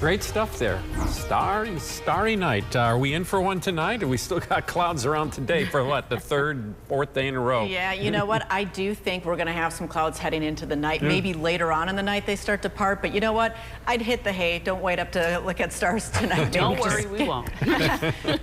Great stuff there. Starry night. Are we in for one tonight? Or we still got clouds around today for what, the third, fourth day in a row? Yeah, you know what? I do think we're going to have some clouds heading into the night. Maybe later on in the night they start to part. But you know what? I'd hit the hay. Don't wait up to look at stars tonight. Don't worry, we won't.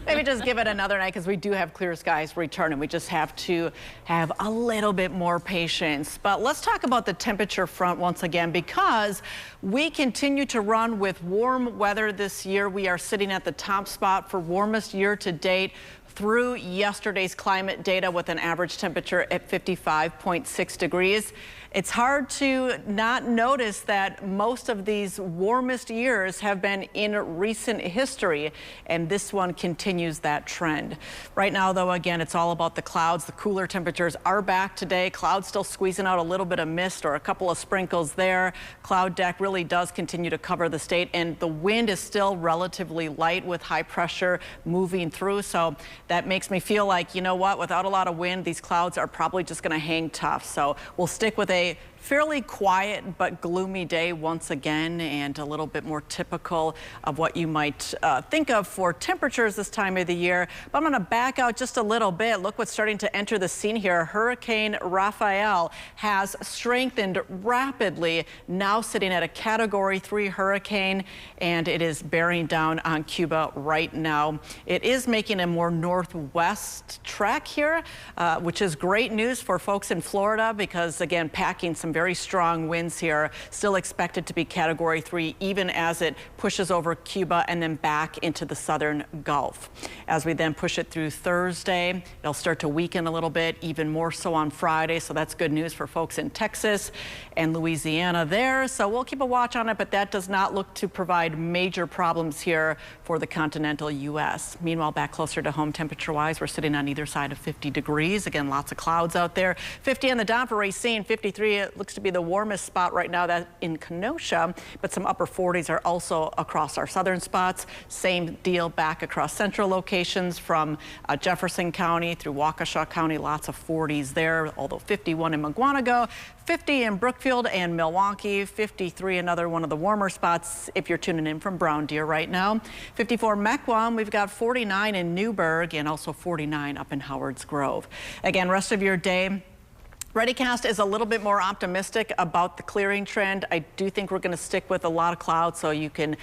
Maybe just give it another night because we do have clear skies returning. We just have to have a little bit more patience. But let's talk about the temperature front once again, because we continue to run with warm weather this year. We are sitting at the top spot for warmest year to date through yesterday's climate data with an average temperature at 55.6 degrees. It's hard to not notice that most of these warmest years have been in recent history, and this one continues that trend. Right now, though, again, it's all about the clouds. The cooler temperatures are back today. Clouds still squeezing out a little bit of mist or a couple of sprinkles there. Cloud deck really does continue to cover the state, and the wind is still relatively light with high pressure moving through. So that makes me feel like, you know what, without a lot of wind, these clouds are probably just going to hang tough. So we'll stick with a fairly quiet but gloomy day once again, and a little bit more typical of what you might think of for temperatures this time of the year. But I'm going to back out just a little bit. Look what's starting to enter the scene here. Hurricane Rafael has strengthened rapidly, now sitting at a Category 3 hurricane, and it is bearing down on Cuba right now. It is making a more northwest track here, which is great news for folks in Florida, because again, packing some very strong winds here, still expected to be Category 3 even as it pushes over Cuba and then back into the southern Gulf. As we then push it through Thursday, it'll start to weaken a little bit, even more so on Friday. So that's good news for folks in Texas and Louisiana there. So we'll keep a watch on it, but that does not look to provide major problems here for the continental U.S. Meanwhile, back closer to home temperature-wise, we're sitting on either side of 50 degrees. Again, lots of clouds out there. 50 on the dot for Racine, 53. It looks to be the warmest spot right now, that in Kenosha, but some upper 40s are also across our southern spots. Same deal back across central locations from Jefferson County through Waukesha County. Lots of 40s there, although 51 in Mukwonago, 50 in Brookfield and Milwaukee, 53 another one of the warmer spots if you're tuning in from Brown Deer right now. 54 Mequon, we've got 49 in Newburgh, and also 49 up in Howard's Grove. Again, rest of your day, ReadyCast is a little bit more optimistic about the clearing trend. I do think we're going to stick with a lot of clouds, so you can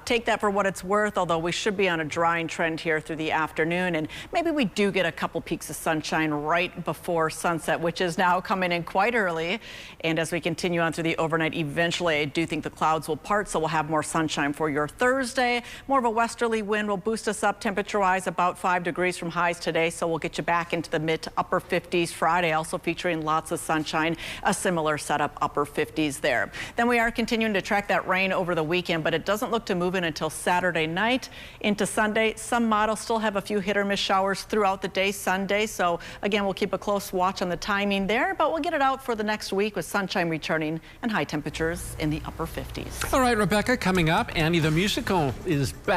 take that for what it's worth, although we should be on a drying trend here through the afternoon, and maybe we do get a couple peaks of sunshine right before sunset, which is now coming in quite early. And as we continue on through the overnight, eventually I do think the clouds will part, so we'll have more sunshine for your Thursday. More of a westerly wind will boost us up temperature-wise about 5 degrees from highs today, so we'll get you back into the mid to upper 50s. Friday also featuring lots of sunshine, a similar setup, upper 50s there. Then we are continuing to track that rain over the weekend, but it doesn't look to move in until Saturday night into Sunday. Some models still have a few hit or miss showers throughout the day Sunday, so again, we'll keep a close watch on the timing there, but we'll get it out for the next week with sunshine returning and high temperatures in the upper 50s. All right, Rebecca, coming up, Annie the Musical is back.